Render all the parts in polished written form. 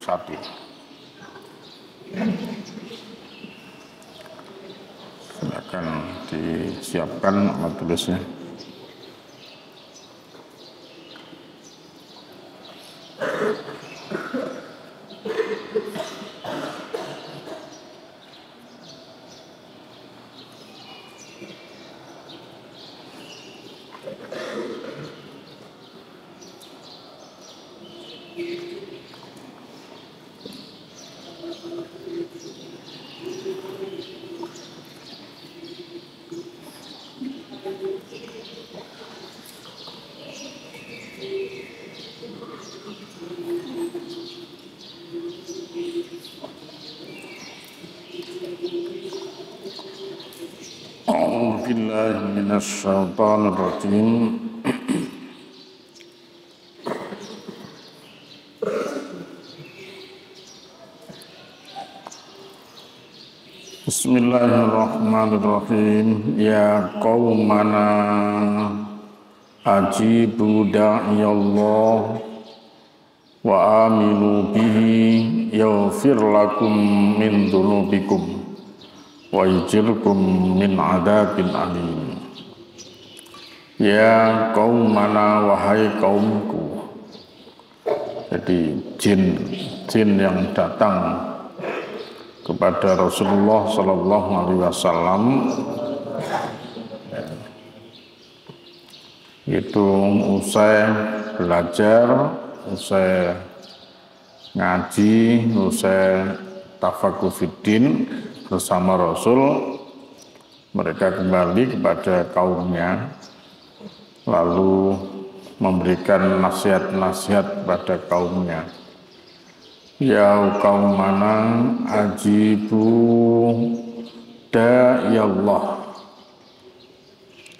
Satu. Silakan disiapkan alat tulisnya. A'udzubillahi minasyaitonir rajim. Bismillahirrahmanirrahim. Ya qaumana ajibu da'iyallah wa aminu bihi yaghfir lakum min dzunubikum wa yujirkum min adabin alim. Ya qaumana, wahai kaumku. Jadi jin yang datang kepada Rasulullah Sallallahu Alaihi Wasallam itu usai belajar, usai ngaji, usai tafakuh fiddin bersama Rasul, mereka kembali kepada kaumnya lalu memberikan nasihat-nasihat pada kaumnya. Ya qaumana ajibu da'iyallah.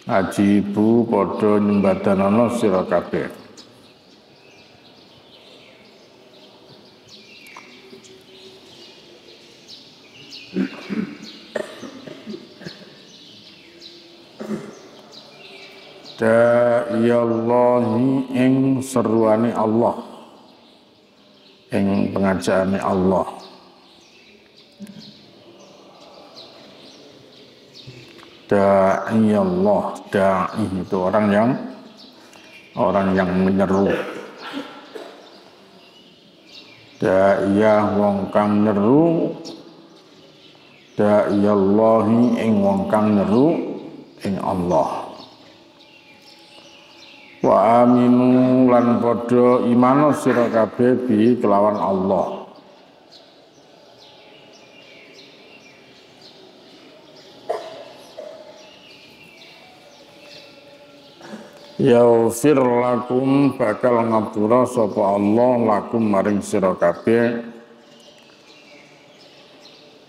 Ajibu padha nyembadhanana sira kabeh. Da'iyallahi ing seruane Allah, ing pengajaane Allah. Da'iyallah, da'i itu orang yang menyeru. Da'iyah wong kang nyeru, da'iyallahi ing wong kang nyeru ing Allah. Wa aminu lan padha iman sira kabeh bi kelawan Allah. Yaghfir lakum, bakal ngapura sapa Allah lakum maring sira kabeh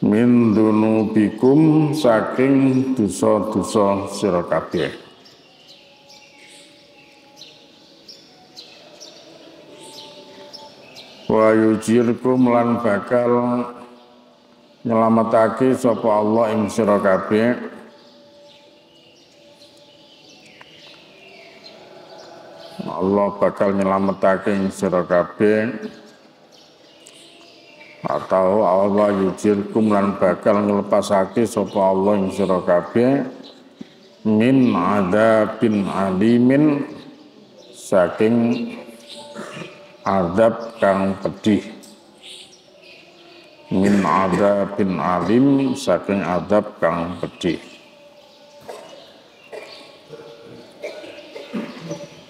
min dzunubikum saking dosa-dosa sira kabeh. Wa yujirkum lan bakal nyelametake sapa Allah ing sira kabeh Allah bakal nyelametake ing sira kabeh atau Allah yujirkum lan bakal ngelepasake sapa Allah ing sira kabeh min adabin alimin saking adab kang pedih. Min adabin alim saking adab kang pedih.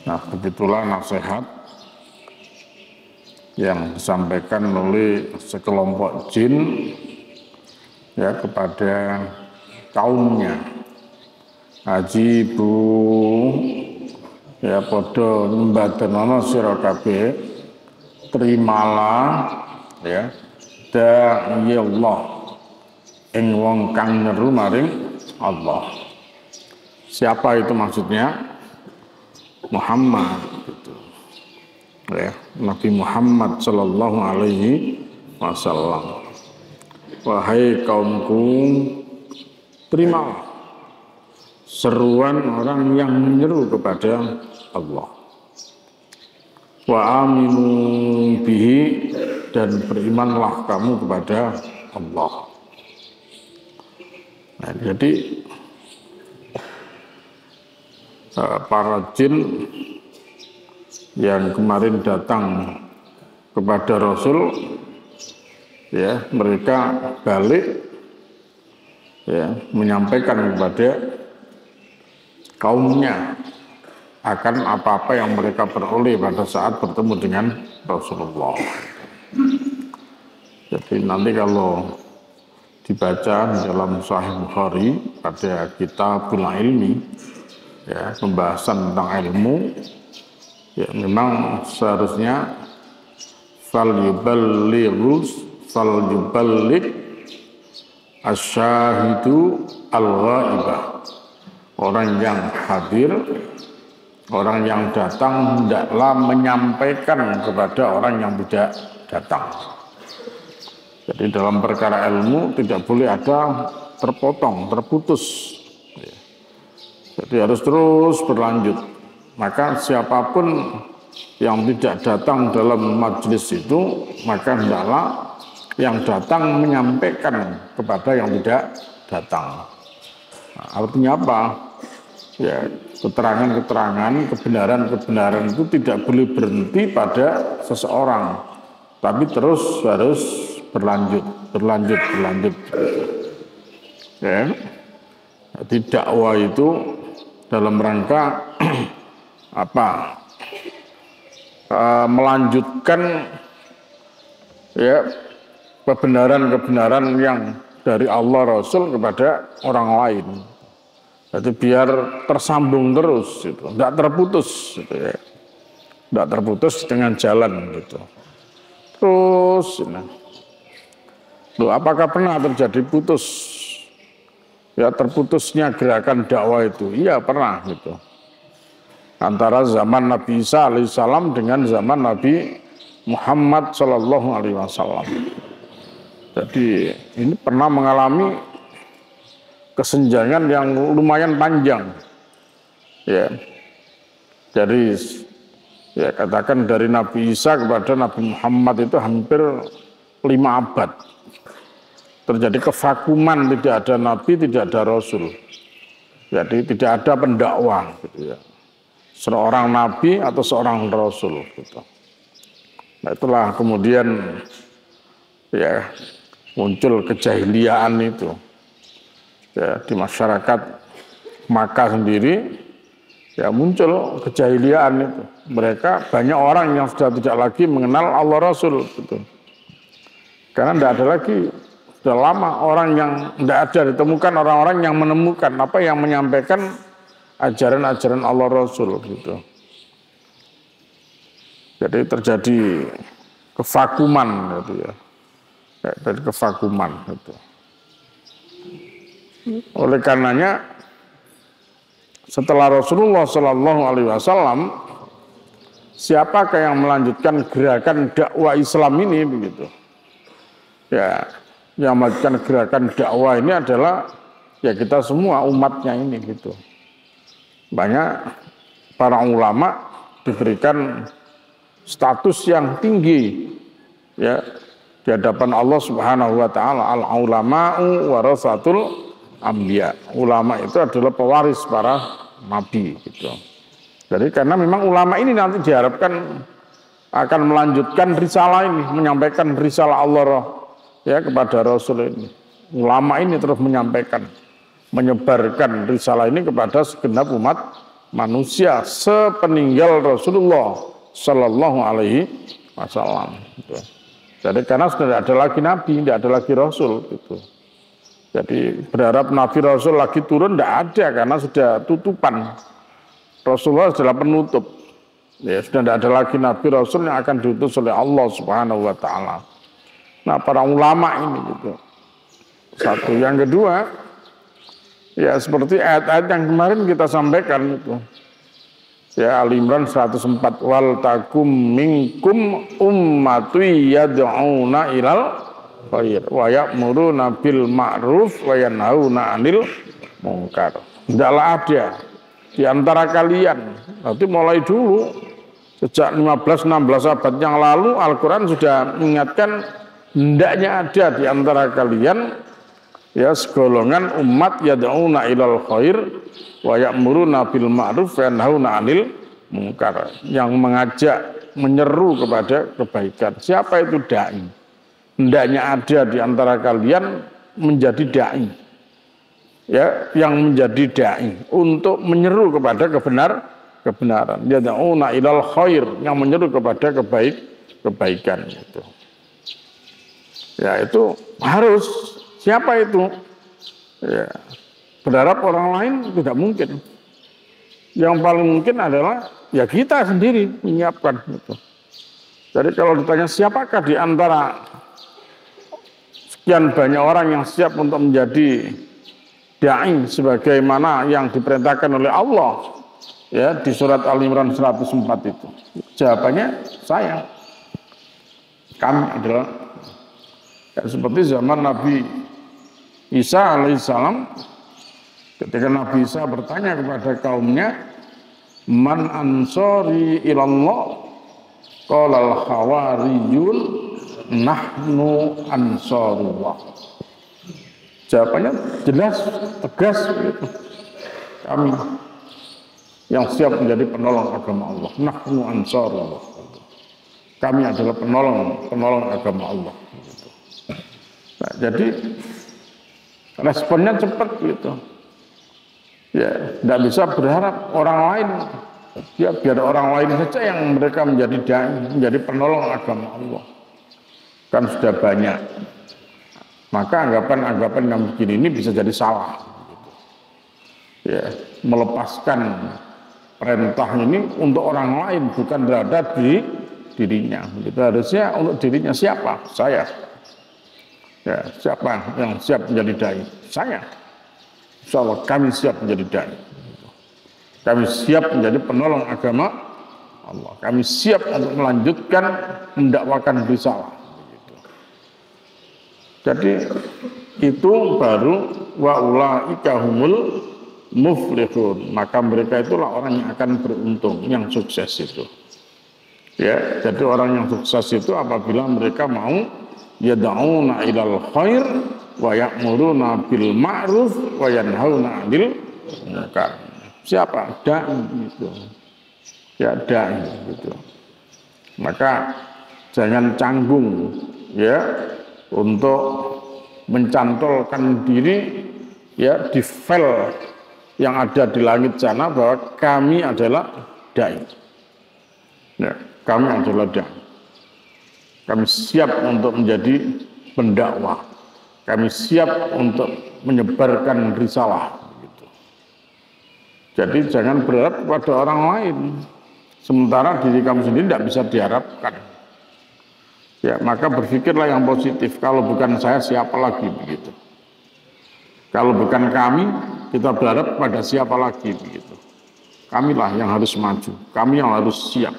Nah, begitulah nasihat yang disampaikan oleh sekelompok jin ya kepada kaumnya. Ajibu ya padha nyembadhanana sira kabeh, terimalah ya da'iyallah ing wong kang nyeru maring Allah. Siapa itu maksudnya? Muhammad gitu. Ya, Nabi Muhammad sallallahu alaihi wasallam. Wahai kaumku, terimalah seruan orang yang menyeru kepada Allah. Wa aminu bihi, dan berimanlah kamu kepada Allah. Nah, jadi para jin yang kemarin datang kepada Rasul, ya, mereka balik, ya, menyampaikan kepada kaumnya akan apa-apa yang mereka peroleh pada saat bertemu dengan Rasulullah. Jadi nanti kalau dibaca dalam Sahih Bukhari pada Kitabul Ilmi, ya, pembahasan tentang ilmu, ya, memang seharusnya fal yuballigh asyahidu al-ghaibah. Orang yang hadir, orang yang datang hendaklah menyampaikan kepada orang yang tidak datang. Jadi dalam perkara ilmu tidak boleh ada terpotong, terputus. Jadi harus terus berlanjut. Maka siapapun yang tidak datang dalam majelis itu, maka hendaklah yang datang menyampaikan kepada yang tidak datang. Nah, artinya apa? Ya, keterangan-keterangan, kebenaran-kebenaran itu tidak boleh berhenti pada seseorang, tapi terus harus berlanjut. Ya. Jadi dakwah itu dalam rangka apa? Melanjutkan, ya, kebenaran-kebenaran yang dari Allah Rasul kepada orang lain. Jadi biar tersambung terus, gitu, tidak terputus, gitu, ya, tidak terputus dengan jalan, gitu. Terus, loh, apakah pernah terjadi putus? Ya, terputusnya gerakan dakwah itu, iya pernah, gitu. Antara zaman Nabi Isa alaihissalam dengan zaman Nabi Muhammad sallallahu alaihi wasallam. Jadi ini pernah mengalami kesenjangan yang lumayan panjang, ya. Jadi, ya, katakan dari Nabi Isa kepada Nabi Muhammad itu hampir 5 abad. Terjadi kevakuman, tidak ada nabi, tidak ada rasul. Jadi tidak ada pendakwah, gitu, ya. Seorang nabi atau seorang rasul, gitu. Nah, itulah kemudian, ya, muncul kejahiliaan itu, ya, di masyarakat Makkah sendiri, ya, muncul kejahiliaan itu. Mereka banyak orang yang sudah tidak lagi mengenal Allah Rasul, gitu. Karena tidak ada lagi, sudah lama orang yang tidak ada ditemukan orang-orang yang menemukan apa yang menyampaikan ajaran-ajaran Allah Rasul, gitu. Jadi terjadi kevakuman, gitu, ya. Dari kevakuman, gitu. Oleh karenanya setelah Rasulullah Shallallahu Alaihi Wasallam, siapakah yang melanjutkan gerakan dakwah Islam ini, begitu? Ya, yang melanjutkan gerakan dakwah ini adalah, ya, kita semua umatnya ini, gitu. Banyak para ulama diberikan status yang tinggi, ya, di hadapan Allah Subhanahu wa taala. Al-ulama'u warasatul anbiya. Ulama itu adalah pewaris para nabi, gitu. Jadi karena memang ulama ini nanti diharapkan akan melanjutkan risalah ini, menyampaikan risalah Allah, ya, kepada Rasul ini. Ulama ini terus menyampaikan, menyebarkan risalah ini kepada segenap umat manusia sepeninggal Rasulullah Sallallahu Alaihi Wasallam, gitu. Jadi karena sudah tidak ada lagi nabi, tidak ada lagi rasul, gitu. Jadi berharap nabi rasul lagi turun tidak ada, karena sudah tutupan. Rasulullah adalah penutup. Ya, sudah tidak ada lagi nabi rasul yang akan diutus oleh Allah Subhanahu wa taala. Nah, para ulama ini, gitu. Satu, yang kedua, ya, seperti ayat-ayat yang kemarin kita sampaikan itu. Ya, Al-Imran 104, wal takum minkum ummatu yad'una ilal khair wa ya'muruna bil ma'ruf wa yanhauna 'anil munkar. Tidaklah ada di antara kalian, nanti mulai dulu, Sejak 15-16 abad yang lalu Al-Quran sudah mengingatkan hendaknya ada di antara kalian ya segolongan umat yad'una ilal khair wa ya'muruna bil ma'ruf wa yanhauna 'anil munkar, yang mengajak, menyeru kepada kebaikan. Siapa itu dai? Hendaknya ada di antara kalian menjadi dai, ya, yang menjadi dai untuk menyeru kepada kebenaran. Yad'una ilal khair, yang menyeru kepada kebaikan itu. Ya, itu harus. Siapa itu? Ya, berharap orang lain tidak mungkin. Yang paling mungkin adalah ya kita sendiri menyiapkan itu. Jadi kalau ditanya siapakah di antara sekian banyak orang yang siap untuk menjadi dai sebagaimana yang diperintahkan oleh Allah ya di surat Al-Imran 104 itu, jawabannya saya. Kami adalah ya, seperti zaman Nabi Isa alaihissalam, ketika Nabi Isa bertanya kepada kaumnya, man ansori ilallah, qala al-hawariyun nahnu ansorullah. Jawabannya jelas, tegas gitu. Kami yang siap menjadi penolong agama Allah. Nahnu ansorullah. Kami adalah penolong agama Allah. Nah, jadi responnya cepat gitu. Ya, tidak bisa berharap orang lain. Ya, biar orang lain saja yang mereka menjadi dai, menjadi penolong agama Allah. Kan sudah banyak. Maka anggapan-anggapan yang begini ini bisa jadi salah. Ya, melepaskan perintah ini untuk orang lain, bukan terhadap dirinya. Itu harusnya untuk dirinya. Siapa? Saya. Ya, siapa yang siap menjadi dai? Saya. Insya Allah kami siap menjadi dai. Kami siap menjadi penolong agama Allah. Kami siap untuk melanjutkan mendakwakan risalah. Jadi itu baru wa ulaika humul muflihun. Maka mereka itulah orang yang akan beruntung, yang sukses itu. Ya, jadi orang yang sukses itu apabila mereka mau yad'una ilal khair wa ya'muruna bil ma'ruf wa yanhauna 'anil munkar. Siapa? Dai itu. Ya, dai gitu. Maka jangan canggung ya untuk mencantolkan diri ya di file yang ada di langit sana bahwa kami adalah dai. Ya, kami adalah dai. Kami siap untuk menjadi pendakwah. Kami siap untuk menyebarkan risalah. Gitu. Jadi jangan berharap pada orang lain, sementara diri kamu sendiri tidak bisa diharapkan. Ya, maka berpikirlah yang positif. Kalau bukan saya, siapa lagi begitu? Kalau bukan kami, kita berharap pada siapa lagi begitu? Kamilah yang harus maju. Kami yang harus siap.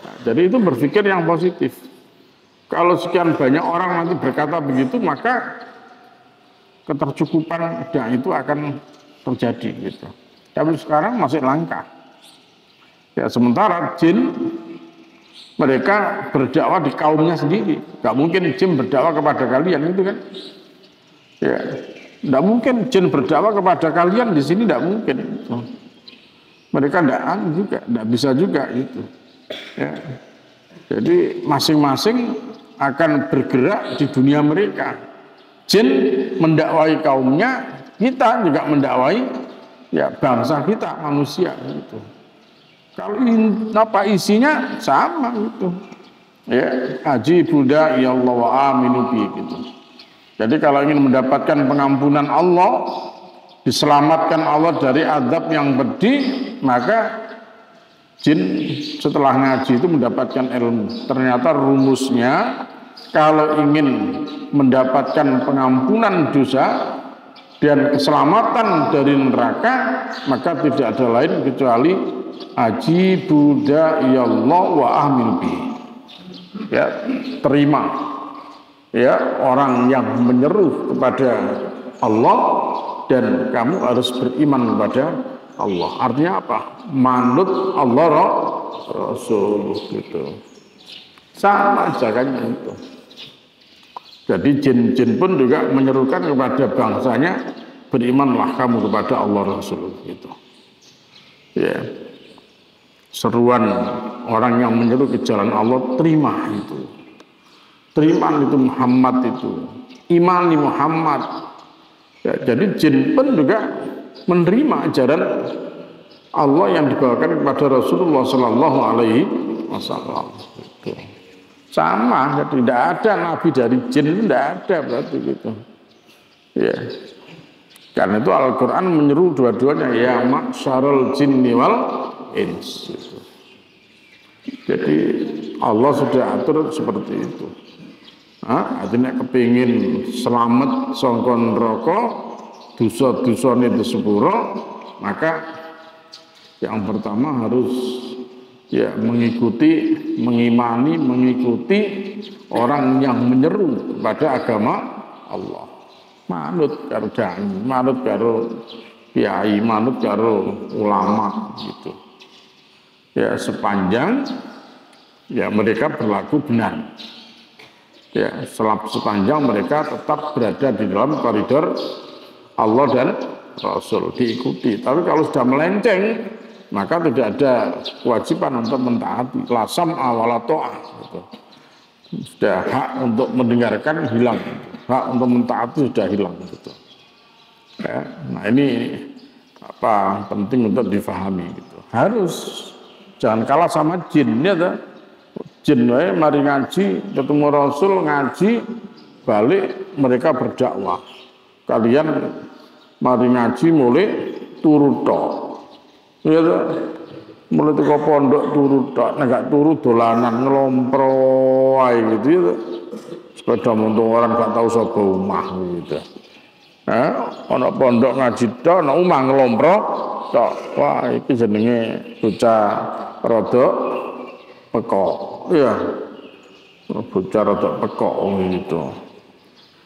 Nah, jadi itu berpikir yang positif. Kalau sekian banyak orang nanti berkata begitu, maka ketercukupan itu akan terjadi gitu. Tapi sekarang masih langka. Ya, sementara jin mereka berdakwah di kaumnya sendiri. Gak mungkin jin berdakwah kepada kalian itu kan. Ya, gak mungkin jin berdakwah kepada kalian di sini, gak mungkin. Mereka gak bisa juga itu. Ya. Jadi masing-masing akan bergerak di dunia mereka. Jin mendakwai kaumnya, kita juga mendakwai ya bangsa kita, manusia gitu. Kalau apa isinya sama gitu. Ya, ajibu da'i Allah wa aminu bi gitu. Jadi kalau ingin mendapatkan pengampunan Allah, diselamatkan Allah dari azab yang pedih, maka jin setelah ngaji itu mendapatkan ilmu. Ternyata rumusnya kalau ingin mendapatkan pengampunan dosa dan keselamatan dari neraka, maka tidak ada lain kecuali ajibu da'iyallah wa amin bi. Ya, terima ya orang yang menyeru kepada Allah dan kamu harus beriman kepada Allah. Artinya apa? Manut Allah Rasul gitu. Sama ajakannya itu. Jadi jin-jin pun juga menyerukan kepada bangsanya, berimanlah kamu kepada Allah Rasul gitu. Ya. Seruan orang yang menyeru ke jalan Allah, terima itu. Terima itu Muhammad itu. Imani Muhammad. Ya, jadi jin pun juga menerima ajaran Allah yang dibawakan kepada Rasulullah Sallallahu Alaihi Wasallam. Gitu. Sama, tidak ada nabi dari jin, tidak ada berarti gitu. Ya. Karena itu Al-Quran menyeru dua-duanya, ya ma'syarul jinni wal ins. Gitu. Jadi Allah sudah atur seperti itu. Artinya kepingin selamat songkon rokok, dosa-dosa itu sepuro, maka yang pertama harus ya mengikuti, mengimani, mengikuti orang yang menyeru kepada agama Allah. Manut karo dai, manut karo kiai, manut karo ulama gitu. Ya sepanjang ya mereka berlaku benar. Ya sepanjang mereka tetap berada di dalam koridor Allah dan Rasul, diikuti. Tapi kalau sudah melenceng, maka tidak ada kewajiban untuk mentaati. Lasam awala to'ah gitu. Sudah hak untuk mendengarkan hilang, hak untuk mentaati sudah hilang gitu. Ya, nah ini apa penting untuk difahami gitu. Harus jangan kalah sama jin ya toh. Jin wae mari ngaji, ketemu Rasul ngaji, balik mereka berdakwah. Kalian mari ngaji mulai turu tok. Ya toh. Mulai teko pondok turu tok, nek gak turu dolanan ngelompro ae gitu ya. Sepeda motor orang gak tahu sapa omah gitu. Ana pondok ngaji tok, ana omah ngelompro tok. Wah, iki jenenge bocah rada pekok. Iya. Bocah rada pekok gitu.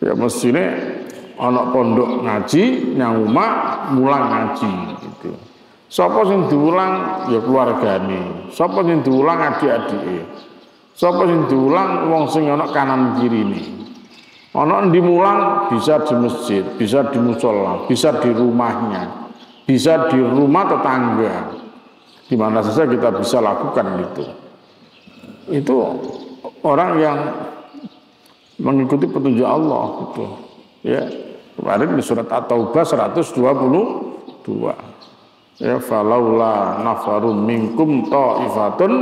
Ya mestine ana pondok ngaji, nang omah mulang ngaji gitu. Sapa sing diulang ya keluargane, sapa sing diulang adik-adike, sapa sing diulang wong sing ana kanan kirine. Ana endi mulang bisa di masjid, bisa di mushola, bisa di rumahnya, bisa di rumah tetangga. Di mana saja kita bisa lakukan itu. Itu orang yang mengikuti petunjuk Allah gitu. Ya. Kemarin di surat At-Taubah 122. Ya falaula nafarum minkum ta'ifatun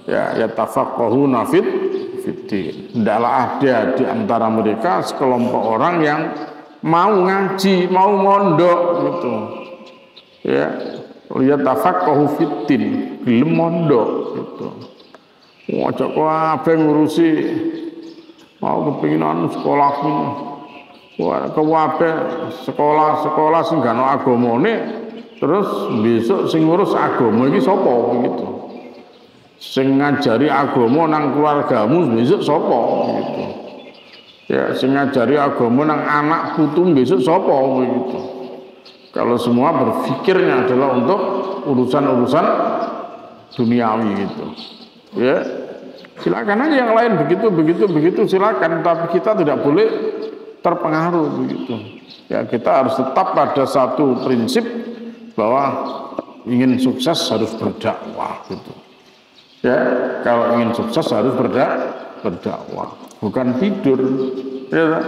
ya yatafaqahuna fiddin. Hendaklah ada di antara mereka sekelompok orang yang mau ngaji, mau mondok gitu. Ya, yatafaqahu fiddin, gelem mondok gitu. Ojo kabeh ngurusi mau kepinginan sekolah pun. Wah, kabeh sekolah sing gak ono agamane. Terus besok sing ngurus agama iki sapa gitu. Sing ngajari agama nang keluargamu besok sapa gitu. Ya sing ngajari agama nang anak putu besok sapa gitu. Kalau semua berpikirnya adalah untuk urusan-urusan duniawi gitu. Ya. Silakan aja yang lain begitu silakan, tapi kita tidak boleh terpengaruh begitu. Ya kita harus tetap pada satu prinsip bahwa ingin sukses harus berdakwah gitu. Ya, kalau ingin sukses harus berdakwah, bukan tidur. Ya,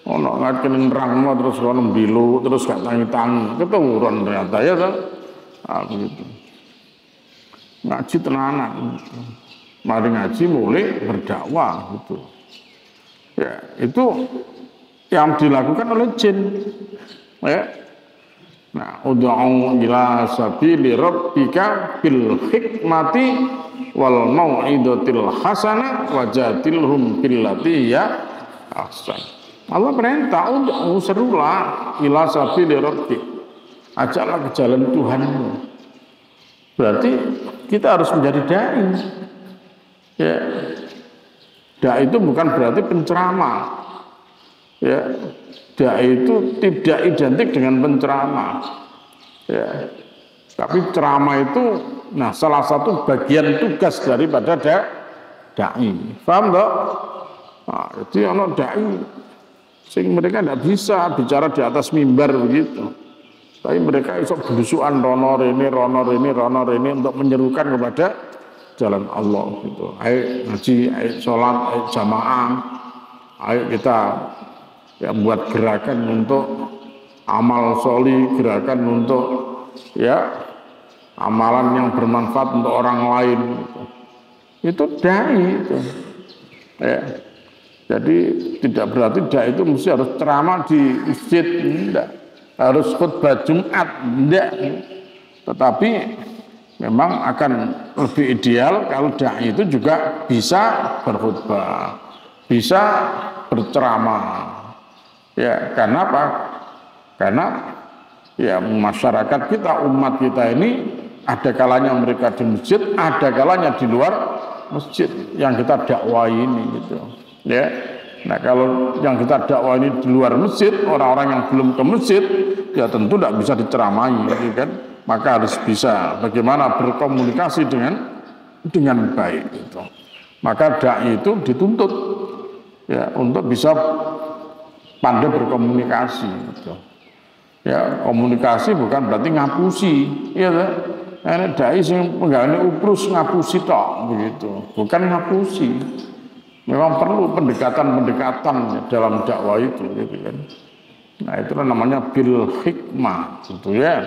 ono ngakening nerangno terus kono mbilu terus gak tangi-tangi, keturunan ternyata ya kan. Begitu. Ngaji tenanan gitu. Mari ngaji mulai berdakwah gitu. Ya, itu yang dilakukan oleh jin. Ya. Nah, ud'u ila sabili rabbika bil hikmati wal mau'izatil hasanah wajadilhum billati ya ahsan. Allah perintah ud'u serulah ila sabili rabbik. Ajaklah ke jalan Tuhanmu. Berarti kita harus menjadi dai. Ya. Dai itu bukan berarti penceramah. Ya. Dai itu tidak identik dengan penceramah. Ya. Tapi ceramah itu, nah salah satu bagian tugas daripada dai. Paham toh? Nah, itu ono dai, sing mereka tidak bisa bicara di atas mimbar begitu. Tapi mereka isok belusuan rono rene untuk menyerukan kepada jalan Allah gitu. Ayo ngaji, ayo sholat, ayo jamaah, ayo kita ya buat gerakan untuk amal soli, gerakan untuk ya amalan yang bermanfaat untuk orang lain gitu. Itu dai itu. Ya. Jadi tidak berarti dai itu mesti harus ceramah di masjid, enggak. Harus khutbah Jumat, enggak. Tetapi memang akan lebih ideal kalau dai itu juga bisa berkhutbah, bisa berceramah. Ya, karena apa? Karena ya masyarakat kita, umat kita ini ada kalanya mereka di masjid, ada kalanya di luar masjid yang kita dakwah ini gitu. Ya. Nah, kalau yang kita dakwah ini di luar masjid, orang-orang yang belum ke masjid, ya tentu tidak bisa diceramahi, gitu kan? Maka harus bisa bagaimana berkomunikasi dengan baik gitu. Maka dai itu dituntut ya untuk bisa pandai berkomunikasi gitu. Ya, komunikasi bukan berarti ngapusi, ya kan? Ini dai sing penggane uprus ngapusi tok begitu. Bukan ngapusi. Memang perlu pendekatan-pendekatan dalam dakwah itu gitu kan. Nah, itu namanya bil hikmah gitu ya.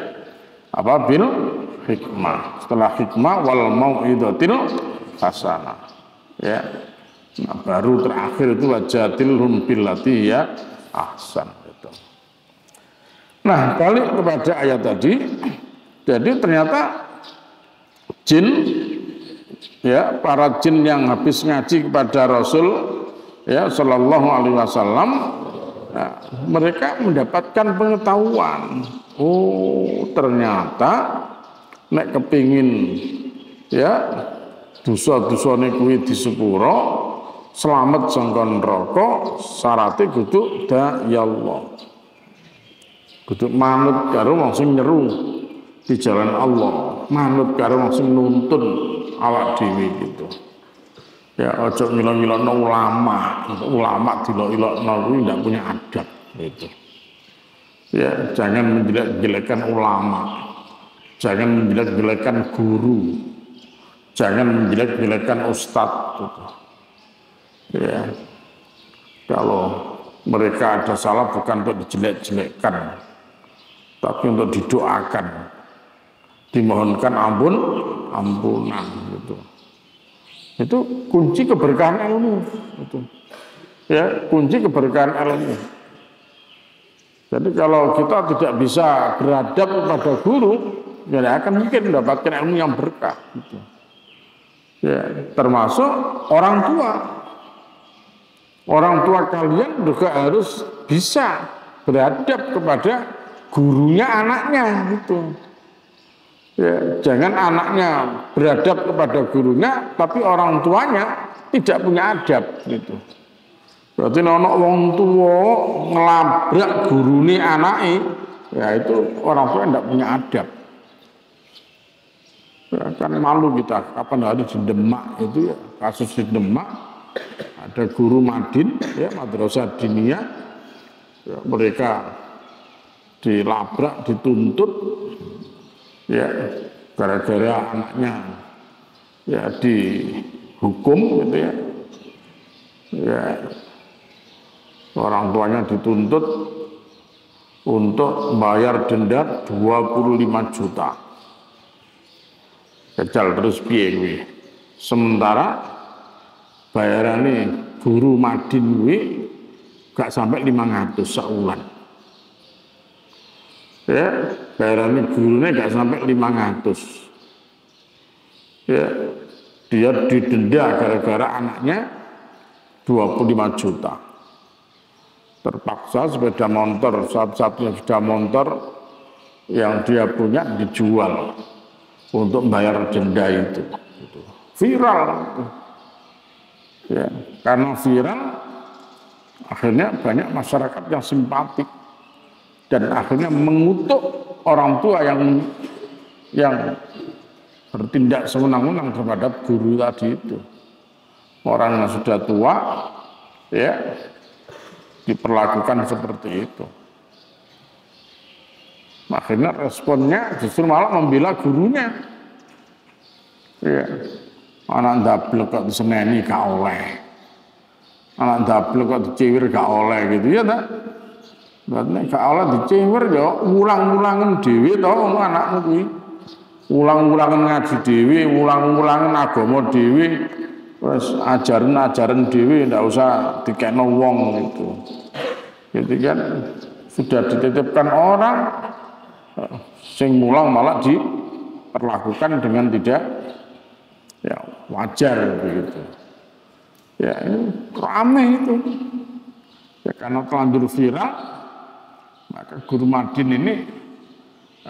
Apa bil hikmah? Setelah hikmah wal mau'izatil hasanah. Ya. Nah, baru terakhir itu wajadilhum billati ya ahsan gitu. Nah, balik kepada ayat tadi. Jadi ternyata jin ya, para jin yang habis ngaji kepada Rasul ya sallallahu alaihi wasallam, nah, mereka mendapatkan pengetahuan. Oh, ternyata nek kepingin ya dosa-dosane kuwi disepuro, selamat saka neraka, syaraté kudu ya Allah. Kudu manut karo wong sing nyeru di jalan Allah, manut karo wong sing nuntun awak dhewe gitu. Ya ojo ngilok-ngilokno ulama dilok-ilokno kuwi ndak punya adab gitu. Ya jangan menjelek-jelekkan ulama, jangan menjelek-jelekkan guru, jangan menjelek-jelekkan ustadz gitu. Ya kalau mereka ada salah bukan untuk dijelek-jelekkan, tapi untuk didoakan, dimohonkan ampunan gitu. Itu kunci keberkahan ilmu gitu. Ya, kunci keberkahan ilmu. Jadi kalau kita tidak bisa beradab kepada guru, ya akan mungkin mendapatkan ilmu yang berkah gitu. Ya, termasuk orang tua. Orang tua kalian juga harus bisa beradab kepada gurunya anaknya gitu. Ya, jangan anaknya beradab kepada gurunya, tapi orang tuanya tidak punya adab gitu. Berarti ono wong tua ngelabrak gurune anake, ya itu orang tua tidak punya adab. Ya, kan malu kita. Kapan hari di Demak itu ya, kasus di Demak ada guru Madin, ya madrasah diniyah, ya, mereka dilabrak, dituntut. Ya, gara-gara anaknya ya dihukum gitu ya. Ya, orang tuanya dituntut untuk bayar denda 25 juta. Kejal terus piye kuwi. Sementara bayarannya guru Madin kuwi gak sampai 500 seulan. Ya, bayarannya gurunya gak sampai 500. Ya, dia didenda gara-gara anaknya 25 juta. Terpaksa sepeda motor, satu-satunya sepeda motor yang dia punya dijual untuk bayar denda itu. Viral. Ya, karena viral, akhirnya banyak masyarakat yang simpatik. Dan akhirnya mengutuk orang tua yang yang bertindak sewenang-wenang terhadap guru tadi itu. Orang yang sudah tua, ya, diperlakukan seperti itu. Akhirnya responnya justru malah membela gurunya. Ya, anak ndablek kok diseneni gak oleh. Anak ndablek kok dicewir gak oleh gitu ya tak? Berarti gak oleh dicewir ya ulang-ulangan dhewe to anakmu kuwi. Ulang-ulangan ngaji dhewe, ulang-ulangan agama dhewe, terus ajaran-ajaran dhewe ndak usah dikekno wong gitu. Gitu kan sudah dititipkan orang sing mulang malah diperlakukan dengan tidak ya wajar begitu. Ya ini ramai itu. Ya karena terlanjur viral, maka Guru Madin ini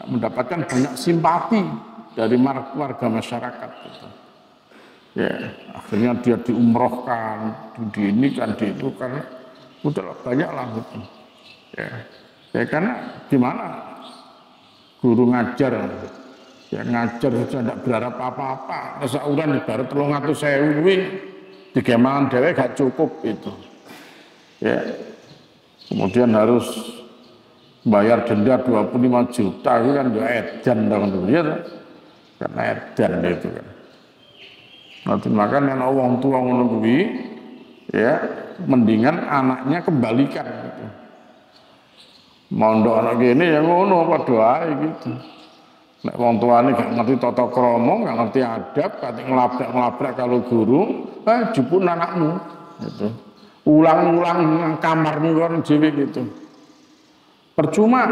mendapatkan banyak simpati dari warga masyarakat. Gitu. Ya akhirnya dia diumrohkan, diinikan, diitukan, udah banyak lah gitu. Ya karena gimana guru ngajar. Ya ngajar saja tidak berharap apa-apa. Sauran ibarat 300.000 di kemangan dhewe gak cukup itu. Ya. Kemudian harus bayar denda 25 juta itu kan ya edan dong ya. Karena edan itu kan. Nanti makan yang wong tua ngono kuwi ya mendingan anaknya kembalikan gitu. Mondok anak gini ya ngono padha ae gitu. Nek wong tuane gak ngerti tata krama, gak ngerti adab, kate nglabrak kalau guru, jupun anakmu gitu. Ulang-ulang nang kamarmu kon dhewe gitu. Percuma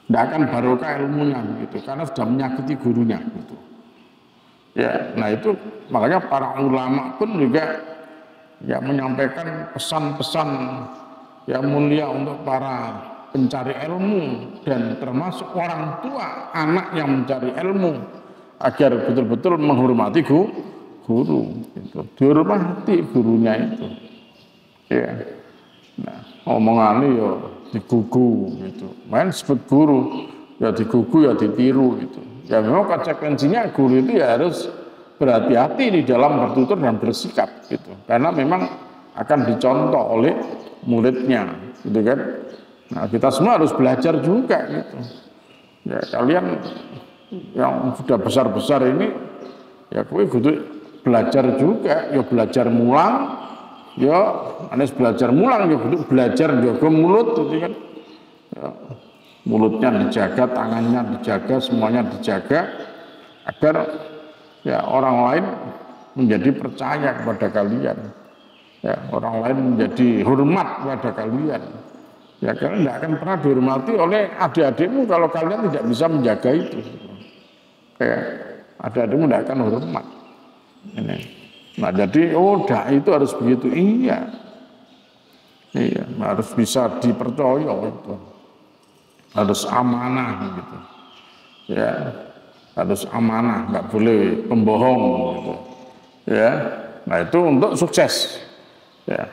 ndak akan barokah ilmunya gitu karena sudah menyakiti gurunya gitu. Ya, nah itu makanya para ulama pun juga ya menyampaikan pesan-pesan yang mulia untuk para pencari ilmu dan termasuk orang tua anak yang mencari ilmu agar betul-betul menghormati guru gitu. Dihormati gurunya itu ya. Nah omongannya ya digugu gitu, main sebut guru ya digugu ya ditiru gitu. Ya memang konsekuensinya guru itu ya harus berhati-hati di dalam bertutur dan bersikap gitu, karena memang akan dicontoh oleh muridnya gitu kan. Nah kita semua harus belajar juga gitu. Ya kalian yang sudah besar-besar ini ya kowe kudu belajar juga, ya belajar mulang, ya anes belajar mulang, ya kudu belajar jaga mulut gitu kan. Ya, mulutnya dijaga, tangannya dijaga, semuanya dijaga agar ya orang lain menjadi percaya kepada kalian. Ya, orang lain menjadi hormat kepada kalian. Ya kalian tidak akan pernah dihormati oleh adik-adikmu kalau kalian tidak bisa menjaga itu. Ya, adik-adikmu tidak akan hormat. Ini. Nah jadi dai itu harus begitu, iya, harus bisa dipercaya itu, harus amanah gitu, ya, harus amanah, nggak boleh pembohong gitu, ya. Nah itu untuk sukses, ya,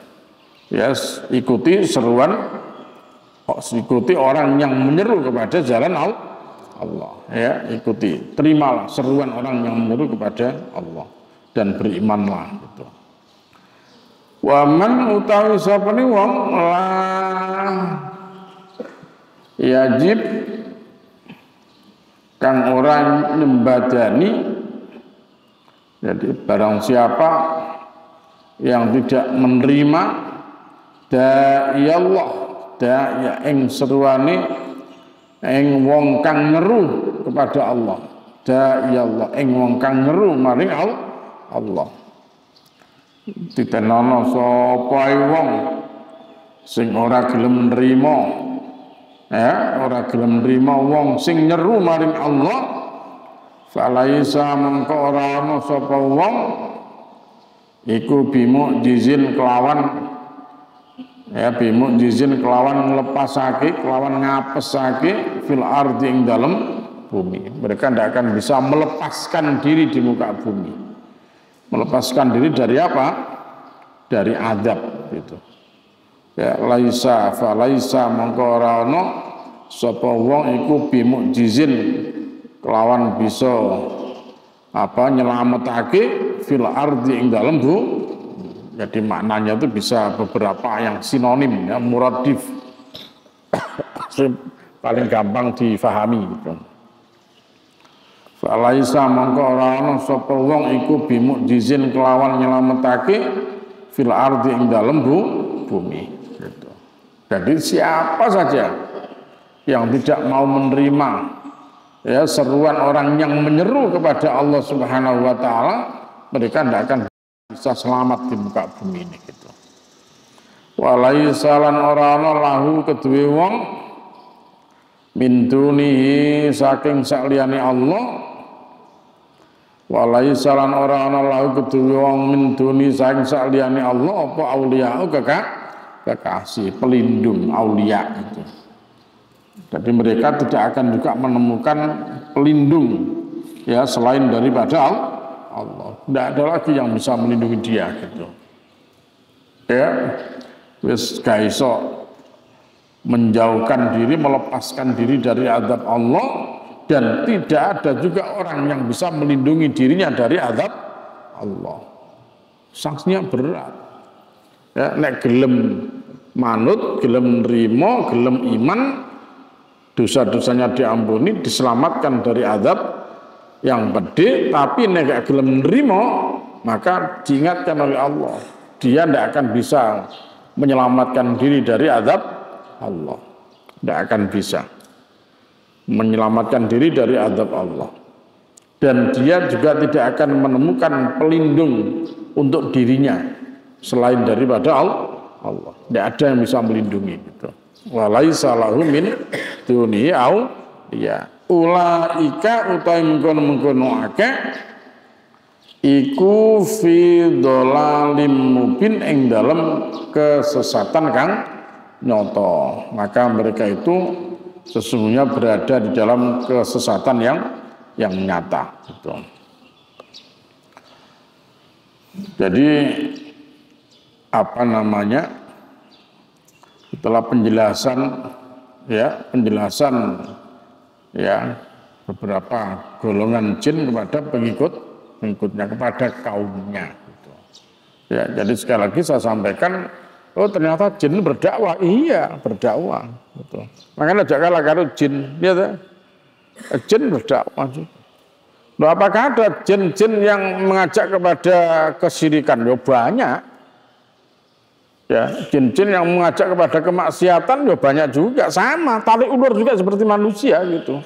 ikuti seruan. Ikuti orang yang menyeru kepada jalan Allah, ya ikuti, terimalah seruan orang yang menyeru kepada Allah dan berimanlah gitu. Wa man utawi sapane wong lah yajib kang ora nyembadani, jadi barang siapa yang tidak menerima da'i Allah, ya ing seruane ing wong kang nyeru kepada Allah, da'i Allah ing wong kang nyeru maring Allah. Ditenono sapa wong sing ora gelem nrimo, ya ora gelem nrimo wong sing nyeru maring Allah, falaisa mengko ora ana sapa wong iku bimukjizin kelawan, ya bimukjizin kelawan nglepasake, kelawan ngapesake fil ardi ing dalem bumi. Mereka tidak akan bisa melepaskan diri di muka bumi. Melepaskan diri dari apa? Dari azab gitu. Ya laisa fa laisa mongko ora ana sapa wong iku bimukjizin kelawan bisa nyelametake fil ardi ing dalem bu. Jadi maknanya itu bisa beberapa yang sinonim ya, muradif. Paling gampang difahami gitu. Falaisa mongko ora ana sapa wong iku bimukjizin kelawan nyelametake fil ardi ing dalem bumi gitu. Jadi siapa saja yang tidak mau menerima ya seruan orang yang menyeru kepada Allah Subhanahu wa taala, mereka tidak akan bisa selamat di muka bumi ini gitu. Walaisa lan ora ana lahu kedue wong min dunihi saking sakliyane Allah. Walaisa lan ora ana lahu kedue wong min duni saking sakliyane Allah apa auliya kekasih pelindung aulia itu. Jadi mereka tidak akan juga menemukan pelindung ya selain daripada Allah. Tidak ada lagi yang bisa melindungi dia gitu. Ya, wis gak iso menjauhkan diri, melepaskan diri dari azab Allah, dan tidak ada juga orang yang bisa melindungi dirinya dari azab Allah. Sanksinya berat. Ya, nek gelem manut, gelem nrimo, gelem iman, dosa-dosanya diampuni, diselamatkan dari azab yang pedih. Tapi nek gelem nrimo, maka diingatkan oleh Allah, dia tidak akan bisa menyelamatkan diri dari azab Allah. Tidak akan bisa menyelamatkan diri dari azab Allah. Dan dia juga tidak akan menemukan pelindung untuk dirinya selain daripada Allah. Tidak ada yang bisa melindungi gitu. Walaisa lahu min dunihi ya ulaika utai mengkono akeh iku fi dhalalim mubin ing dalam kesesatan kang nyoto. Maka mereka itu sesungguhnya berada di dalam kesesatan yang nyata gitu. Jadi setelah penjelasan beberapa golongan jin kepada pengikutnya, kepada kaumnya gitu. Ya, jadi sekali lagi saya sampaikan, oh ternyata jin berdakwah, iya berdakwah gitu. Makanya jangan kalah karo jin, ya, jin berdakwah juga. Loh, apakah ada jin-jin yang mengajak kepada kesyirikan? Ya banyak. Ya, jin-jin yang mengajak kepada kemaksiatan ya banyak juga, sama tarik ulur juga seperti manusia gitu.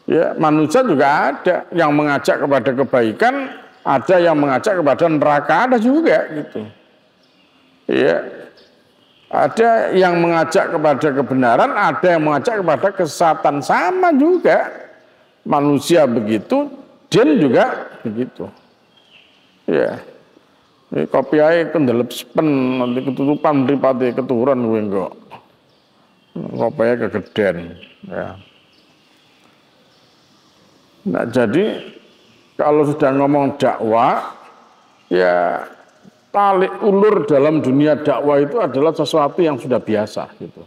Ya, manusia juga ada yang mengajak kepada kebaikan, ada yang mengajak kepada neraka, ada juga gitu. Ya. Ada yang mengajak kepada kebenaran, ada yang mengajak kepada kesesatan, sama juga. Manusia begitu, jin juga begitu. Ya. Ini kopi aja kendelep sepen, nanti ketutupan mripate keturunan gue enggak. Kopi aja kegeden. Ya. Nah jadi kalau sudah ngomong dakwah, ya tali ulur dalam dunia dakwah itu adalah sesuatu yang sudah biasa gitu.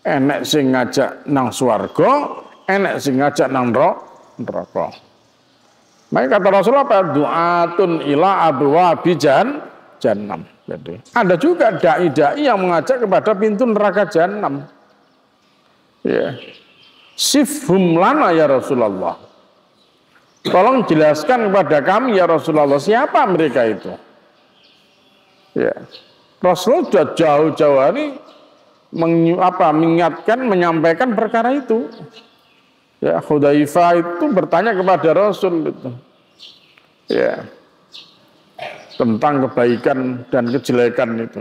Enek sing ngajak nang swarga, enek sing ngajak nang neraka. Maka kata Rasulullah apa? Du'atun ila abwabi jahannam. Jadi ada juga dai-dai yang mengajak kepada pintu neraka jahannam. Ya. Sifhum lana ya Rasulullah. Tolong jelaskan kepada kami ya Rasulullah, siapa mereka itu? Ya. Rasulullah sudah jauh-jauh hari mengingatkan, menyampaikan perkara itu. Ya, Hudzaifah itu bertanya kepada Rasul itu. Ya. Tentang kebaikan dan kejelekan itu.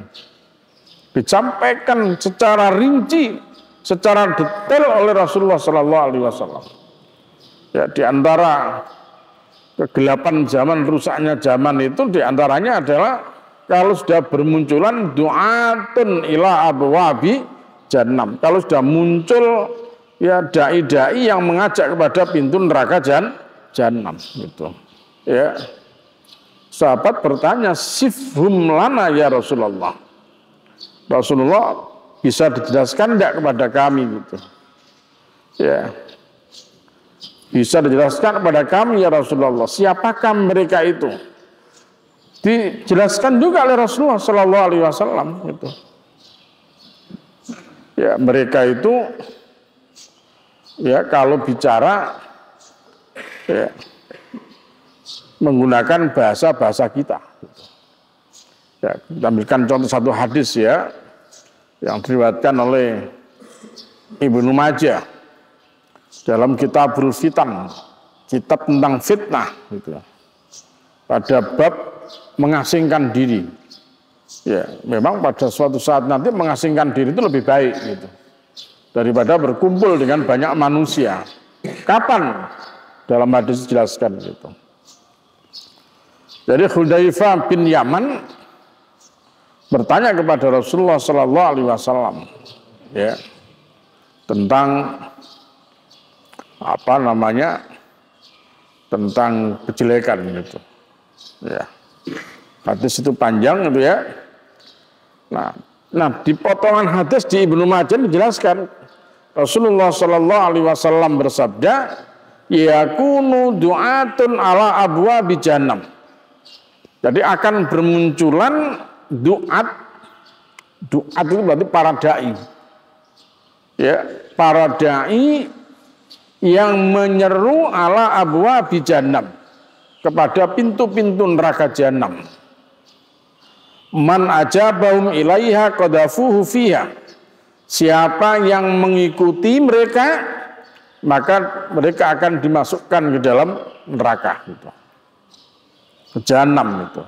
Disampaikan secara rinci, secara detail oleh Rasulullah sallallahu alaihi wasallam. Ya, di antara kegelapan zaman, rusaknya zaman itu di antaranya adalah kalau sudah bermunculan du'atun ila abwabi jahannam. Kalau sudah muncul ya dai-dai yang mengajak kepada pintu neraka jahannam gitu. Ya. Sahabat bertanya, sifhum lana ya Rasulullah. Rasulullah bisa dijelaskan enggak kepada kami gitu. Ya. Bisa dijelaskan kepada kami ya Rasulullah, siapakah mereka itu? Dijelaskan juga oleh Rasulullah Shallallahu Alaihi Wasallam gitu. Ya, mereka itu ya kalau bicara ya, menggunakan bahasa kita. Ya, kita ambilkan contoh satu hadis ya yang diriwayatkan oleh Ibnu Majah dalam Kitabul Fitan, kitab tentang fitnah gitu. Pada bab mengasingkan diri. Ya, memang pada suatu saat nanti mengasingkan diri itu lebih baik gitu daripada berkumpul dengan banyak manusia. Kapan? Dalam hadis dijelaskan gitu. Jadi Hudzaifah bin Yaman bertanya kepada Rasulullah Sallallahu Alaihi Wasallam, ya, tentang apa namanya, tentang kejelekan gitu. Ya, hadis itu panjang gitu ya. Nah di potongan hadis di Ibnu Majah dijelaskan Rasulullah Sallallahu Alaihi Wasallam bersabda, yakunu du'atun ala abwabi jahannam. Jadi akan bermunculan duat itu berarti para dai, ya, para dai yang menyeru ala abwabi jahannam, kepada pintu-pintu neraka jahanam. Man ajabahum ilaiha qadafuhu fiha. Siapa yang mengikuti mereka, maka mereka akan dimasukkan ke dalam neraka gitu. Ke jahanam itu.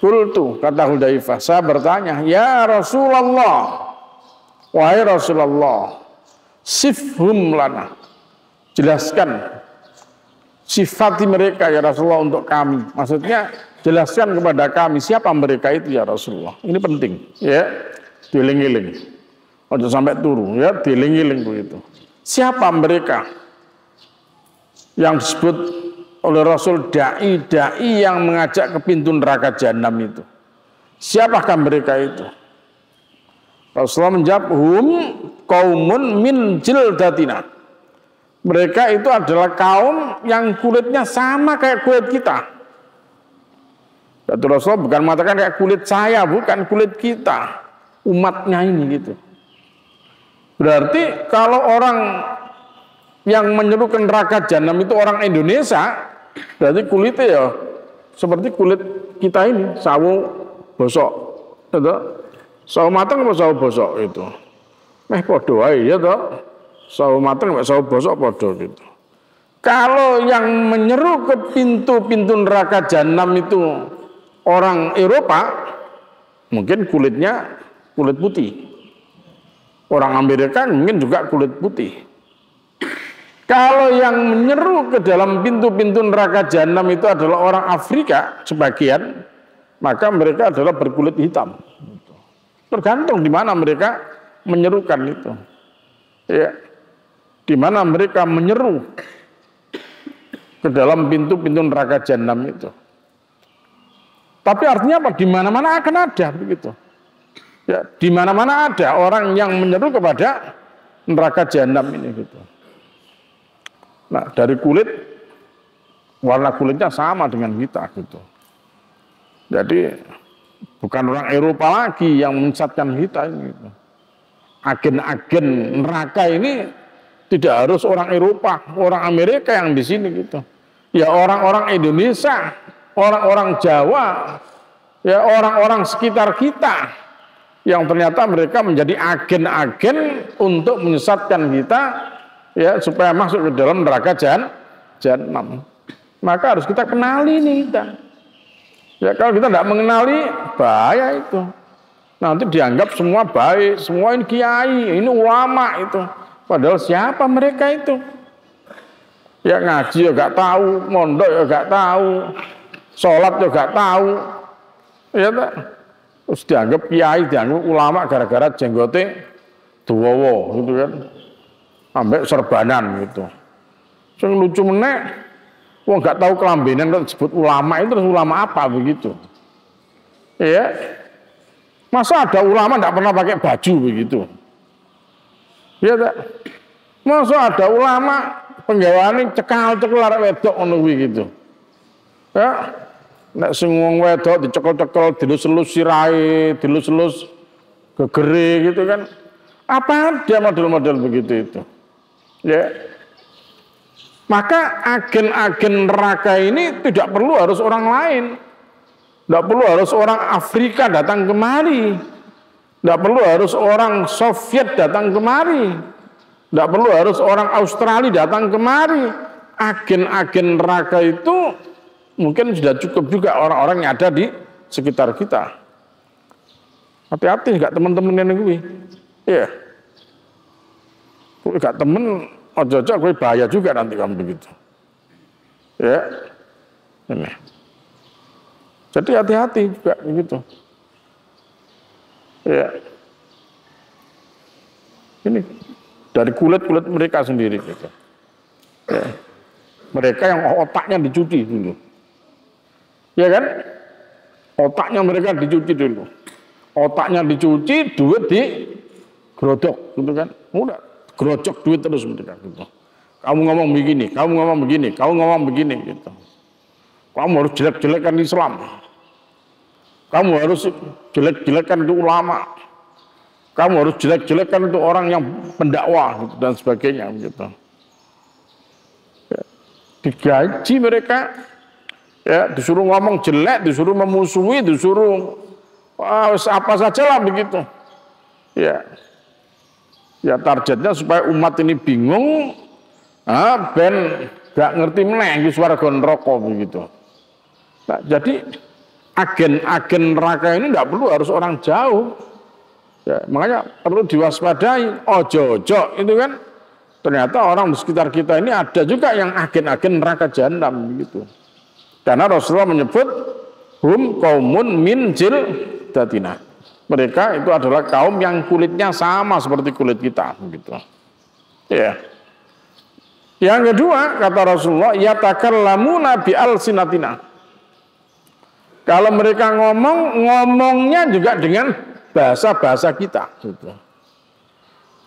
Qultu, kata Hudzaifah, saya bertanya, ya Rasulullah, wahai Rasulullah, sifhum lana, jelaskan sifati mereka ya Rasulullah untuk kami. Maksudnya jelaskan kepada kami siapa mereka itu ya Rasulullah. Ini penting ya, dieling-eling, ojo sampai turu ya, dieling-eling begitu. Siapa mereka yang disebut oleh Rasul dai yang mengajak ke pintu neraka jahanam itu? Siapakah mereka itu? Rasulullah menjawab, hum qaumun min jildatina. Mereka itu adalah kaum yang kulitnya sama kayak kulit kita. Datu Rasulullah bukan mengatakan kayak kulit saya, bukan, kulit kita, umatnya ini gitu. Berarti kalau orang yang menyeru ke neraka jahanam itu orang Indonesia, berarti kulitnya ya seperti kulit kita ini, sawo bosok, gitu. Sawo matang apa sawo bosok itu? Podo ae ya toh. Sawo matang sama sawo bosok podo gitu. Kalau yang menyeru ke pintu-pintu neraka jahanam itu orang Eropa, mungkin kulitnya kulit putih. Orang Amerika mungkin juga kulit putih. Kalau yang menyeru ke dalam pintu-pintu neraka jahanam itu adalah orang Afrika sebagian, maka mereka adalah berkulit hitam. Tergantung di mana mereka menyerukan itu. Ya. Di mana mereka menyeru ke dalam pintu-pintu neraka jahanam itu. Tapi artinya apa? Di mana-mana akan ada begitu. Ya, di mana-mana ada orang yang menyeru kepada neraka jahanam ini gitu. Nah, dari kulit, warna kulitnya sama dengan kita gitu. Jadi bukan orang Eropa lagi yang menyesatkan kita ini gitu. Agen-agen neraka ini tidak harus orang Eropa, orang Amerika yang di sini gitu. Ya orang-orang Indonesia, orang-orang Jawa, ya orang-orang sekitar kita yang ternyata mereka menjadi agen-agen untuk menyesatkan kita, ya, supaya masuk ke dalam neraka jahanam. Maka harus kita kenali nih kita. Ya, kalau kita tidak mengenali, bahaya itu. Nanti dianggap semua baik, semua ini kiai, ini ulama itu. Padahal siapa mereka itu? Ya ngaji ya gak tahu, mondok ya gak tahu, sholat ya gak tahu. Ya tak? Terus dianggap kiai, dianggap ulama gara-gara jenggote duwowo gitu kan. Sampai serbanan gitu. Yang lucu meneh, wong gak tahu kelambenan kok disebut ulama, itu terus ulama apa begitu? Ya, masa ada ulama tidak pernah pakai baju begitu? Ya tak? Masa ada ulama penggaweane cekal-cekal arek wedok ngono kuwi gitu. Ya, nek sing wong wedok dicekel-cekel, dilus-elus sirahe, dilus-elus gegere gitu kan. Apa ada model-model begitu itu? Ya. Maka agen-agen neraka ini tidak perlu harus orang lain. Tidak perlu harus orang Afrika datang kemari. Tidak perlu harus orang Soviet datang kemari. Tidak perlu harus orang Australia datang kemari. Agen-agen neraka itu mungkin sudah cukup juga orang-orang yang ada di sekitar kita. Hati-hati gak teman-teman yang gue. Iya. Kalau gak temen, ojo-ojo gue bahaya juga nanti kamu begitu. Ya. Ini. Jadi hati-hati juga begitu. Ya. Ini dari kulit-kulit mereka sendiri gitu. Ya. Mereka yang otaknya dicuci dulu. Ya kan? Otaknya mereka dicuci dulu. Otaknya dicuci, duit digerodok gitu kan. Udah, gerojok duit terus mereka gitu. Kamu ngomong begini, kamu ngomong begini, kamu ngomong begini gitu. Kamu harus jelek-jelekan Islam. Kamu harus jelek-jelekan itu ulama. Kamu harus jelek-jelekan itu orang yang pendakwah gitu, dan sebagainya gitu. Ya, digaji mereka, ya disuruh ngomong jelek, disuruh memusuhi, disuruh apa saja lah begitu. Ya, ya targetnya supaya umat ini bingung, ben gak ngerti meneh swarga neraka begitu. Nah, jadi agen-agen neraka ini tidak perlu harus orang jauh. Ya, makanya perlu diwaspadai. Ojo-ojo itu kan ternyata orang di sekitar kita ini ada juga yang agen-agen neraka jahanam begitu. Karena Rasulullah menyebut hum qaumun min jildatina. Mereka itu adalah kaum yang kulitnya sama seperti kulit kita begitu. Ya. Yang kedua kata Rasulullah yatakallamuna bi alsinatina. Kalau mereka ngomongnya juga dengan bahasa-bahasa kita gitu.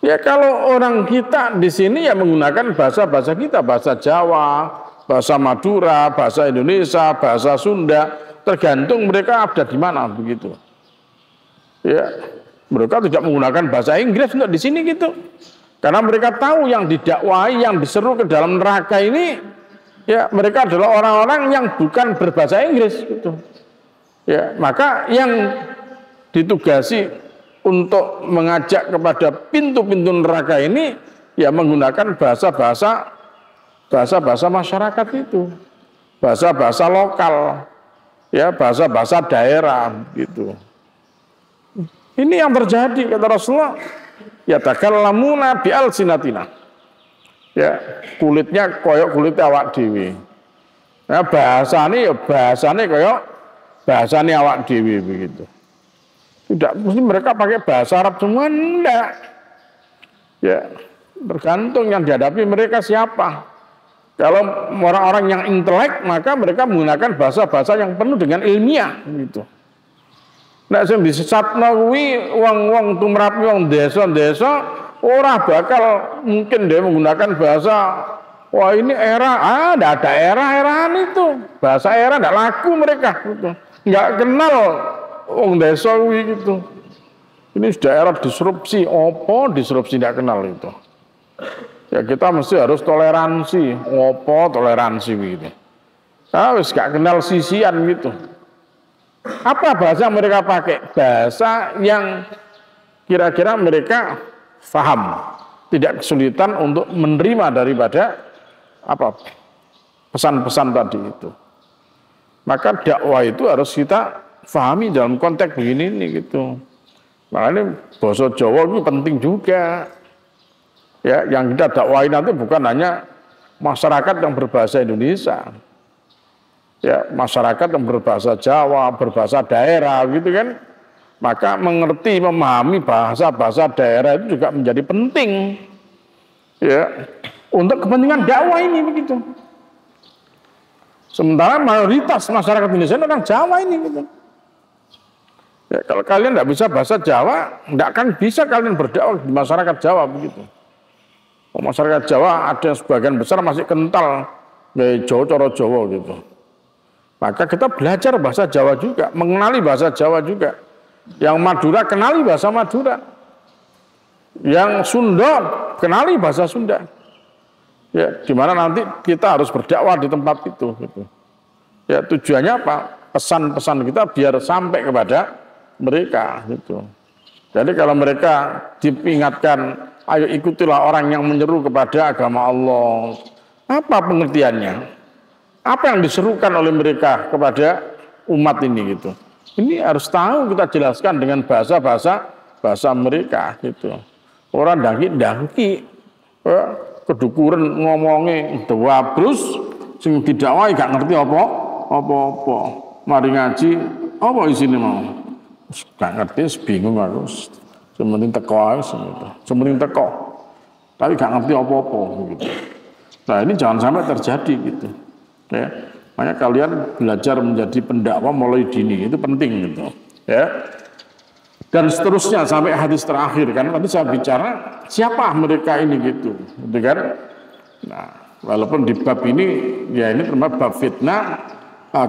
Ya kalau orang kita di sini ya menggunakan bahasa-bahasa kita, bahasa Jawa, bahasa Madura, bahasa Indonesia, bahasa Sunda, tergantung mereka ada di mana begitu. Ya, mereka tidak menggunakan bahasa Inggris untuk di sini gitu. Karena mereka tahu yang didakwai, yang diseru ke dalam neraka ini, ya mereka adalah orang-orang yang bukan berbahasa Inggris gitu. Ya, maka yang ditugasi untuk mengajak kepada pintu-pintu neraka ini ya menggunakan bahasa-bahasa masyarakat itu, bahasa-bahasa lokal, ya bahasa-bahasa daerah gitu. Ini yang terjadi kata Rasulullah. Ya takallamuna bi alsinatina. Ya kulitnya koyok kulit awak dewi. Nah bahasane koyok bahasane awak dewi begitu. Tidak mesti mereka pakai bahasa Arab semua, enggak. Ya, tergantung yang dihadapi mereka siapa. Kalau orang-orang yang intelek, maka mereka menggunakan bahasa-bahasa yang penuh dengan ilmiah gitu. Nek sing disesatno kuwi wong-wong tumrapi wong desa-desa ora bakal mungkin dia menggunakan bahasa wah ini era enggak ada era-eraan itu. Bahasa era enggak laku mereka gitu. Enggak kenal wong desa kuwi gitu. Ini sudah era disrupsi, disrupsi tidak kenal itu. Ya kita mesti harus toleransi, toleransi gitu. Wis gak kenal sisian gitu. Apa bahasa mereka pakai? Bahasa yang kira-kira mereka paham, tidak kesulitan untuk menerima daripada pesan-pesan tadi itu. Maka dakwah itu harus kita pahami dalam konteks begini nih gitu. Makanya bahasa Jawa itu penting juga. Ya, yang kita dakwahi nanti bukan hanya masyarakat yang berbahasa Indonesia. Ya, masyarakat yang berbahasa Jawa, berbahasa daerah gitu kan. Maka mengerti, memahami bahasa-bahasa daerah itu juga menjadi penting. Ya, untuk kepentingan dakwah ini begitu. Sementara mayoritas masyarakat Indonesia orang Jawa ini gitu. Ya, kalau kalian tidak bisa bahasa Jawa, tidak akan bisa kalian berdakwah di masyarakat Jawa begitu. Masyarakat Jawa ada sebagian besar masih kental kayak Jawa, cara Jawa gitu. Maka kita belajar bahasa Jawa juga, mengenali bahasa Jawa juga. Yang Madura kenali bahasa Madura. Yang Sunda kenali bahasa Sunda. Ya, di mana nanti kita harus berdakwah di tempat itu gitu. Ya, tujuannya apa? Pesan-pesan kita biar sampai kepada mereka gitu. Jadi kalau mereka diingatkan, ayo ikutilah orang yang menyeru kepada agama Allah. Apa pengertiannya? Apa yang diserukan oleh mereka kepada umat ini gitu. Ini harus tahu, kita jelaskan dengan bahasa mereka gitu. Orang dangki kedukuran ngomongnya dawabrus sing didakwai gak ngerti apa. Mari ngaji apa isine mau. Gak ngerti, bingung aku. Sementing teko ae sementing teko. Tapi gak ngerti apa-apa gitu. Nah, ini jangan sampai terjadi gitu. Ya. Makanya kalian belajar menjadi pendakwah mulai dini, itu penting gitu. Ya. Dan seterusnya sampai hadis terakhir kan tadi saya bicara siapa mereka ini gitu kan. Nah, walaupun di bab ini ya ini termasuk bab fitnah,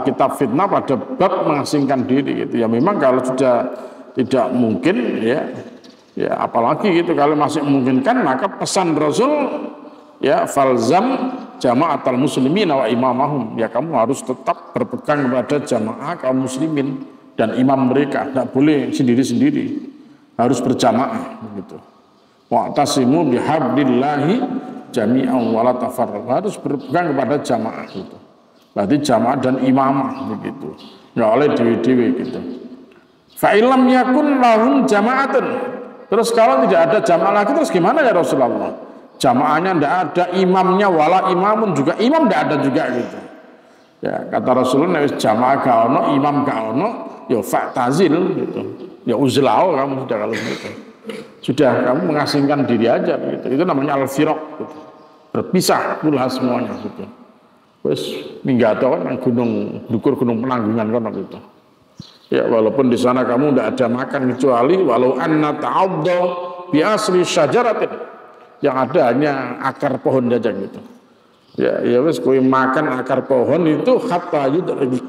kitab fitnah pada bab mengasingkan diri gitu ya. Memang kalau sudah tidak mungkin ya apalagi gitu kalau masih memungkinkan maka pesan Rasul ya falzam jama'atal muslimin wa imamahum, ya kamu harus tetap berpegang kepada jamaah kaum muslimin dan imam mereka, tidak boleh sendiri-sendiri, harus berjamaah gitu. Wa'tasimu bihablillahi jami'an wa la tafarraqu, harus berpegang kepada jamaah gitu. Berarti jamaah dan imamah begitu. Enggak oleh dewi-dewi gitu. Fa illam yakun lahum jama'atun. Terus kalau tidak ada jamaah lagi terus gimana ya Rasulullah? Jamaahnya tidak ada, imamnya wala imamun juga, imam tidak ada juga gitu. Ya, kata Rasulullah jamaah gak ono, imam gak ono, ya fa'tazil gitu. Ya uzlau kamu sudah kalau gitu. Sudah kamu mengasingkan diri aja gitu. Itu namanya al-firaq gitu. Berpisah pula semuanya gitu. Terus minggato kan gunung dukur gunung Penanggungan kan gitu. Ya walaupun di sana kamu tidak ada makan kecuali walau anna ta'adda bi asli syajaratin, yang ada hanya akar pohon saja gitu. Ya wes kowe makan akar pohon itu hatta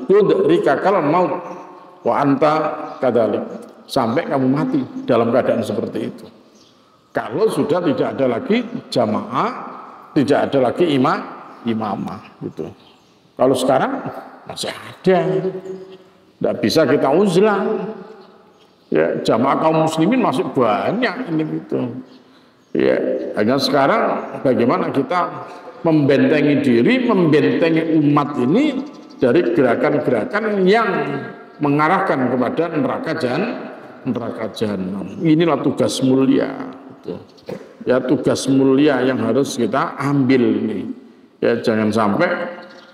yudrikakal maut wa anta kadzalik, sampai kamu mati dalam keadaan seperti itu. Kalau sudah tidak ada lagi jamaah, tidak ada lagi imamah gitu. Kalau sekarang masih ada, tidak bisa kita uzlah. Ya jamaah kaum muslimin masih banyak ini gitu. Ya hanya sekarang bagaimana kita membentengi diri, membentengi umat ini dari gerakan-gerakan yang mengarahkan kepada neraka jahanam. Inilah tugas mulia gitu. Ya tugas mulia yang harus kita ambil ini. Ya jangan sampai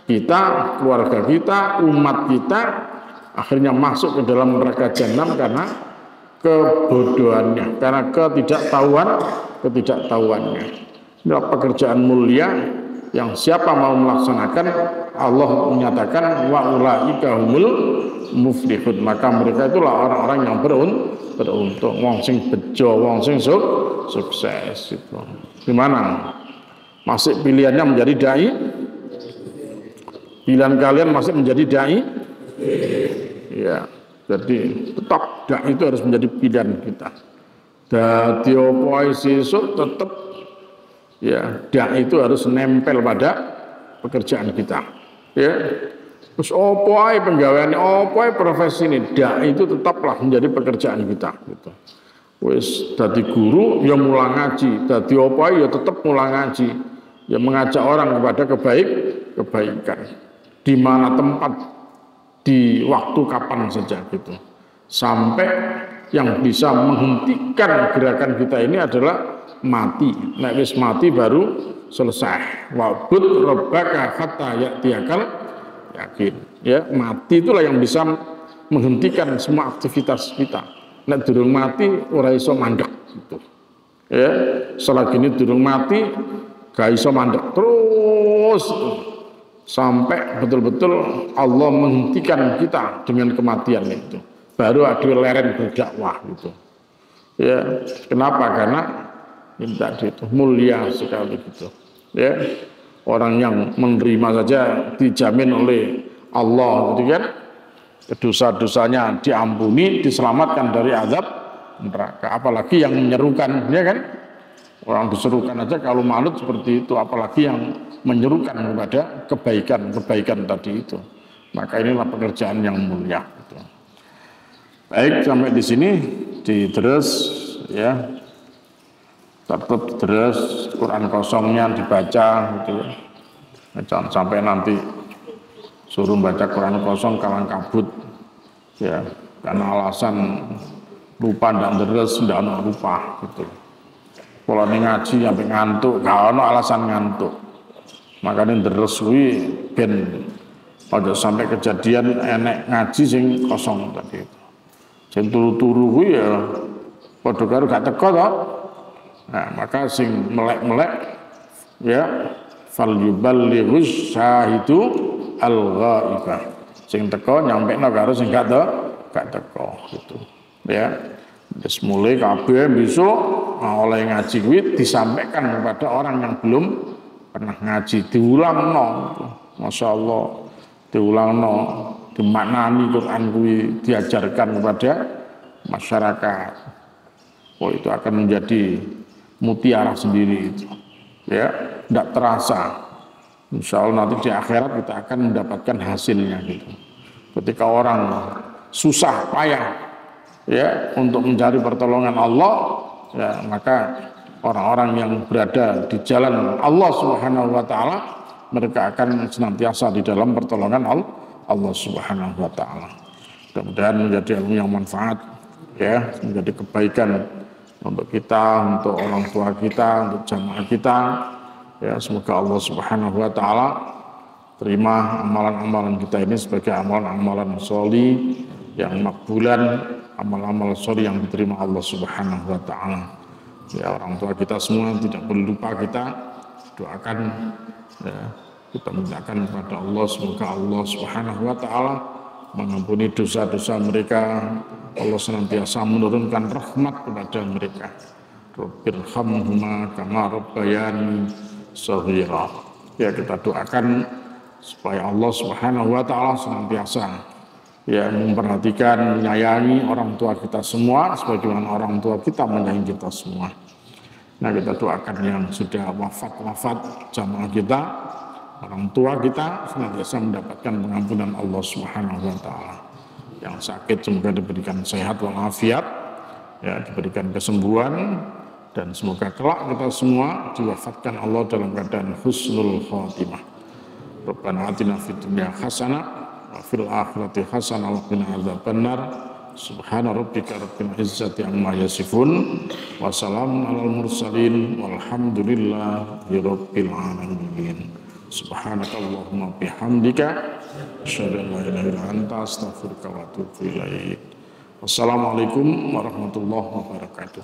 kita, keluarga kita, umat kita akhirnya masuk ke dalam neraka jahanam karena kebodohannya, karena ketidaktahuannya. Inilah pekerjaan mulia yang siapa mau melaksanakan, Allah menyatakan wa ulaika humul muflihun, maka mereka itulah orang-orang yang beruntung, wong sing bejo, wong sing sukses itu. Gimana? Masih pilihannya menjadi dai? Pilihan kalian masih menjadi dai? Ya, jadi tetap dai itu harus menjadi pilihan kita. Dadi opo sesuk tetap ya, dai itu harus nempel pada pekerjaan kita. Ya. Terus opo ae penggaweane, opo ae profesi ini, dai itu tetaplah menjadi pekerjaan kita gitu. Wis dadi guru ya mulang ngaji, dadi opo ae ya tetap mulang ngaji. Ya mengajak orang kepada kebaikan. Di mana tempat, di waktu kapan saja gitu. Sampai yang bisa menghentikan gerakan kita ini adalah mati. Nek wis mati baru selesai. Wa'bud rabbaka hatta ya'tiyakal yakin. Ya, mati itulah yang bisa menghentikan semua aktivitas kita. Nek durung mati ora iso mandek gitu. Ya, selagi ini durung mati gak iso mandek terus sampai betul-betul Allah menghentikan kita dengan kematian itu. Baru ada leren berdakwah gitu. Ya, kenapa? Karena minta itu mulia sekali gitu. Ya, orang yang menerima saja dijamin oleh Allah, gitu kan? Dosa-dosanya diampuni, diselamatkan dari azab neraka. Apalagi yang menyerukan, ya kan? Orang diserukan aja kalau manut seperti itu, apalagi yang menyerukan kepada kebaikan tadi itu. Maka inilah pekerjaan yang mulia. Gitu. Baik, sampai di sini diterus ya. Tetap terus Quran kosongnya dibaca gitu ya. Jangan sampai nanti suruh baca Quran kosong kalang kabut ya, karena alasan lupa dan terus tidak lupa gitu. Kalau ngaji sampai ngantuk, gak ada alasan ngantuk. Makanya terus ben pada sampai kejadian enek ngaji sing kosong tadi. Sing turu-turu kuwi ya padha karo gak teko to. Nah, maka sing melek-melek ya fal yuballighus syahidu al-ghaibah. Sing teko nyampekno karo sing gak teko gitu. Ya. Wis mulai kabeh besok oleh ngaji kuwi disampaikan kepada orang yang belum pernah ngaji, diulangno. Masyaallah, diulangno, dimaknani Quran kuwi diajarkan kepada masyarakat. Oh, itu akan menjadi mutiara sendiri itu. Ya, tidak terasa. Insya Allah nanti di akhirat kita akan mendapatkan hasilnya gitu. Ketika orang susah payah ya untuk mencari pertolongan Allah, ya maka orang-orang yang berada di jalan Allah Subhanahu wa taala mereka akan senantiasa di dalam pertolongan Allah Subhanahu wa taala. Mudah-mudahan menjadi ilmu yang manfaat ya, menjadi kebaikan untuk kita, untuk orang tua kita, untuk jamaah kita. Ya, semoga Allah Subhanahu wa taala terima amalan-amalan kita ini sebagai amalan-amalan sholi yang makbulan, amal-amal sholi yang diterima Allah Subhanahu wa taala. Ya, orang tua kita semua tidak perlu lupa kita doakan ya, kita mintakan kepada Allah semoga Allah Subhanahu wa taala mengampuni dosa-dosa mereka. Allah senantiasa menurunkan rahmat kepada mereka. Rabbirhamhuma kama rabbayani shaghira. Ya, kita doakan supaya Allah Subhanahu wa taala senantiasa ya memperhatikan, menyayangi orang tua kita semua sebagaimana orang tua kita menyayangi kita semua. Nah, kita doakan yang sudah wafat jamaah kita, orang tua kita senantiasa mendapatkan pengampunan Allah Subhanahu wa taala. Yang sakit semoga diberikan sehat walafiat, ya diberikan kesembuhan, dan semoga kelak kita semua diwafatkan Allah dalam keadaan husnul khatimah. Rabbana atina fid dunya hasanah wa fil akhirati hasanah wa qina adzabannar. Subhana rabbika rabbil izzati amma yasifun wa salamun alal mursalin walhamdulillahi rabbil alamin. Subhanakallahumma bihamdika asyhadu an la ilaha illa anta astaghfiruka wa atubu ilaik. Wassalamualaikum warahmatullahi wabarakatuh.